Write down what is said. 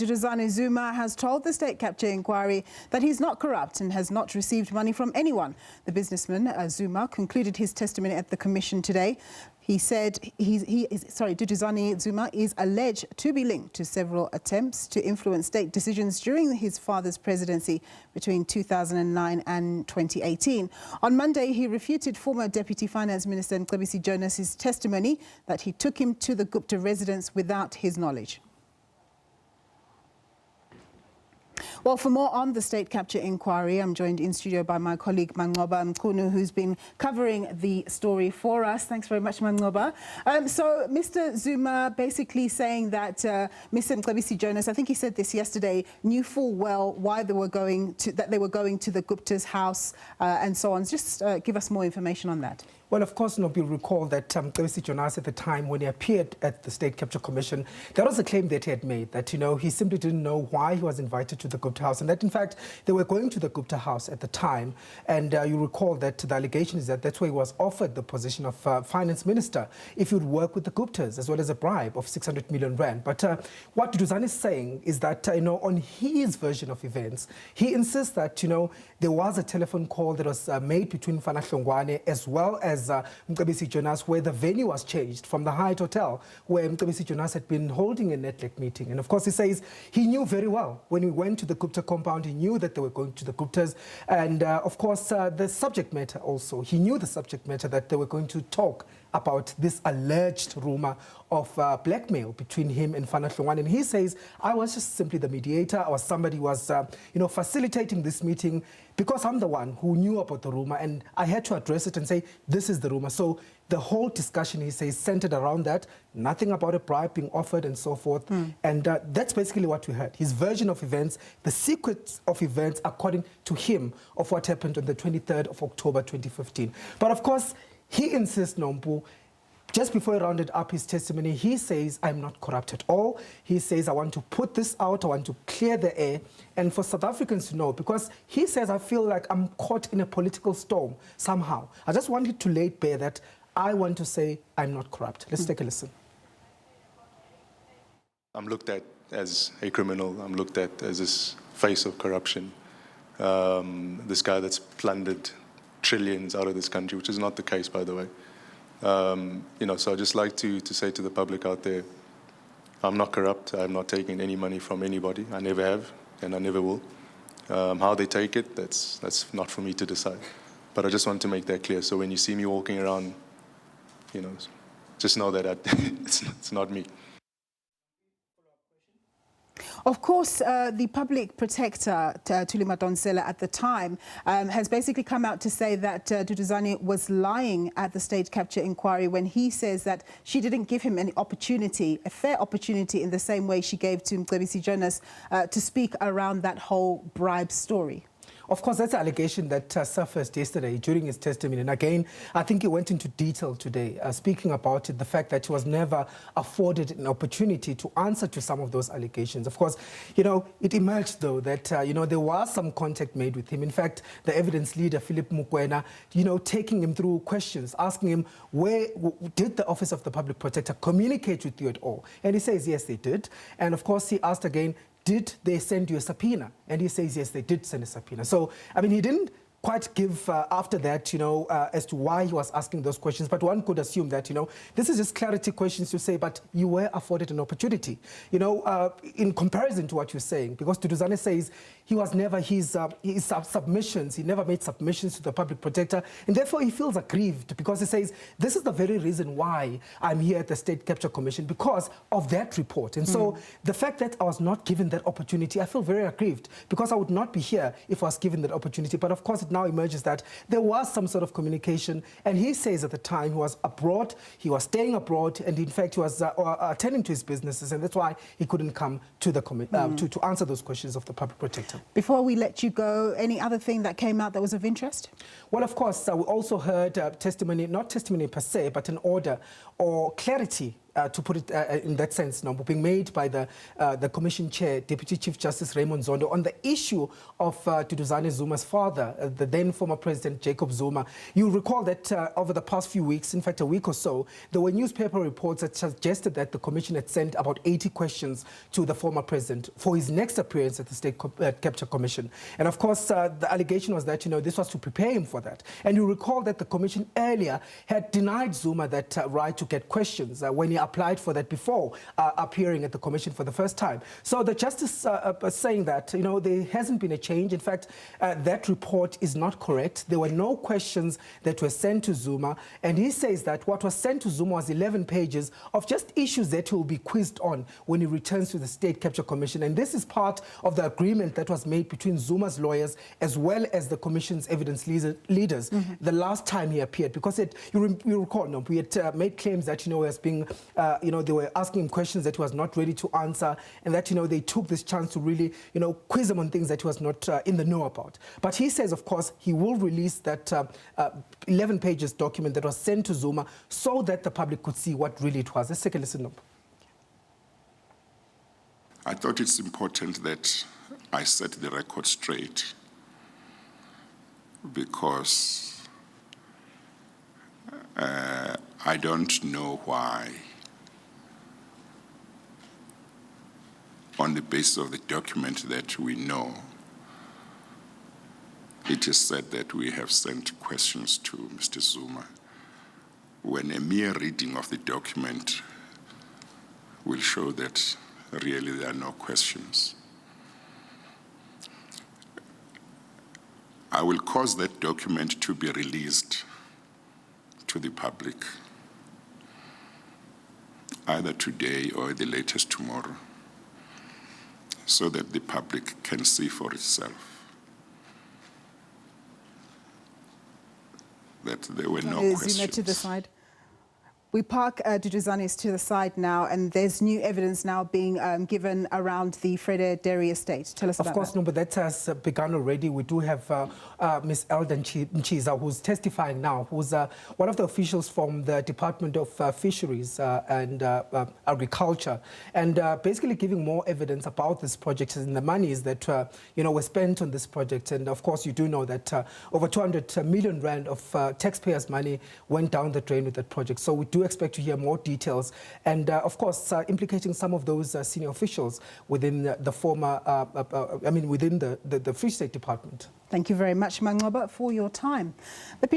Duduzane Zuma has told the state capture inquiry that he's not corrupt and has not received money from anyone. The businessman, Zuma, concluded his testimony at the commission today. He said Duduzane Zuma is alleged to be linked to several attempts to influence state decisions during his father's presidency between 2009 and 2018. On Monday, he refuted former Deputy Finance Minister Mcebisi Jonas' testimony that he took him to the Gupta residence without his knowledge. Well, for more on the state capture inquiry, I'm joined in studio by my colleague Manqoba Mchunu, who's been covering the story for us. Thanks very much, Manqoba. So, Mr. Zuma basically saying that Mr. Mcebisi Jonas, I think he said this yesterday, knew full well why they were going to the Gupta's house and so on. Just give us more information on that. Well, of course, you'll recall that Mcebisi Jonas at the time when he appeared at the State Capture Commission, there was a claim that he had made that, he simply didn't know why he was invited to the Gupta house, and that, in fact, they were going to the Gupta house at the time. And you recall that the allegation is that that's where he was offered the position of finance minister if he would work with the Guptas, as well as a bribe of 600 million rand. But what Duduzane is saying is that, on his version of events, he insists that, there was a telephone call that was made between Fana Hlongwane as well as Mcebisi Jonas, where the venue was changed from the Hyatt Hotel, where Mcebisi Jonas had been holding a network meeting. And of course, he says he knew very well when we went to the Gupta compound, he knew that they were going to the Guptas. And of course, the subject matter also, he knew the subject matter that they were going to talk about this alleged rumor of blackmail between him and Fana Hlongwane. And he says, I was just simply the mediator, or somebody was, facilitating this meeting because I'm the one who knew about the rumor and I had to address it and say, this is the rumor. So the whole discussion, he says, centered around that, nothing about a bribe being offered and so forth. And that's basically what we heard. His version of events, the sequence of events, according to him, of what happened on the 23rd of October 2015. But of course, he insists, Nompu, just before he rounded up his testimony, he says, I'm not corrupt at all. He says, I want to put this out, I want to clear the air, and for South Africans to know, because he says, I feel like I'm caught in a political storm somehow. I just wanted to lay it bare that I want to say I'm not corrupt. Let's take a listen. I'm looked at as a criminal. I'm looked at as this face of corruption. This guy that's plundered trillions out of this country, which is not the case, by the way. So I'd just like to say to the public out there, I'm not corrupt. I'm not taking any money from anybody. I never have, and I never will. How they take it, that's not for me to decide. But I just want to make that clear. So when you see me walking around, just know that it's not me. Of course, the public protector, Thuli Madonsela, at the time, has basically come out to say that Duduzane was lying at the state capture inquiry when he says that she didn't give him any opportunity, a fair opportunity, in the same way she gave to Mcebisi Jonas to speak around that whole bribe story. Of course, that's an allegation that surfaced yesterday during his testimony. And again, I think he went into detail today, speaking about it, the fact that he was never afforded an opportunity to answer to some of those allegations. Of course, it emerged, though, that, there was some contact made with him. In fact, the evidence leader, Philip Mukwena, taking him through questions, asking him, where did the Office of the Public Protector communicate with you at all? And he says, yes, they did. And of course, he asked again, did they send you a subpoena? And he says, yes, they did send a subpoena. So, he didn't quite give after that, as to why he was asking those questions. But one could assume that, this is just clarity questions to say, but you were afforded an opportunity, in comparison to what you're saying. Because Duduzane says he was never his submissions, he never made submissions to the public protector. And therefore, he feels aggrieved because he says, this is the very reason why I'm here at the State Capture Commission, because of that report. And so the fact that I was not given that opportunity, I feel very aggrieved, because I would not be here if I was given that opportunity. But of course, it now emerges that there was some sort of communication, and he says at the time he was abroad, he was staying abroad, and in fact he was attending to his businesses, and that's why he couldn't come to the to answer those questions of the public protector. Before we let you go, any other thing that came out that was of interest? Well, of course, we also heard testimony, not testimony per se, but an order or clarity to put it in that sense, no, being made by the Commission Chair, Deputy Chief Justice Raymond Zondo, on the issue of Duduzane Zuma's father, the then former President Jacob Zuma. You recall that over the past few weeks, in fact a week or so, there were newspaper reports that suggested that the Commission had sent about 80 questions to the former President for his next appearance at the State Capture Commission. And of course, the allegation was that, this was to prepare him for that. And you recall that the Commission earlier had denied Zuma that right to get questions when he applied for that before appearing at the Commission for the first time. So the Justice was saying that, there hasn't been a change. In fact, that report is not correct. There were no questions that were sent to Zuma. And he says that what was sent to Zuma was 11 pages of just issues that he will be quizzed on when he returns to the State Capture Commission. And this is part of the agreement that was made between Zuma's lawyers as well as the Commission's evidence leaders the last time he appeared. Because you recall, no, we had made claims that, as being, they were asking him questions that he was not ready to answer, and that, they took this chance to really, quiz him on things that he was not in the know about. But he says, of course, he will release that 11 pages document that was sent to Zuma so that the public could see what really it was. Let's take a listen up. I thought it's important that I set the record straight because I don't know why, on the basis of the document that we know, it is said that we have sent questions to Mr. Zuma, when a mere reading of the document will show that really there are no questions. I will cause that document to be released to the public, either today or at the latest tomorrow, so that the public can see for itself that there were no questions. Zuma to the side. We park Duduzane to the side now, and there's new evidence now being given around the Vrede dairy estate. Tell us about that. Of course, no, but that has begun already. We do have Ms. Elden Chiza, who's testifying now, who's one of the officials from the Department of Fisheries and Agriculture, and basically giving more evidence about this project and the monies that were spent on this project. And of course, you do know that over 200 million rand of taxpayers' money went down the drain with that project. So we do expect to hear more details, and of course implicating some of those senior officials within the former, within the Free State Department. Thank you very much, Manqoba, for your time. The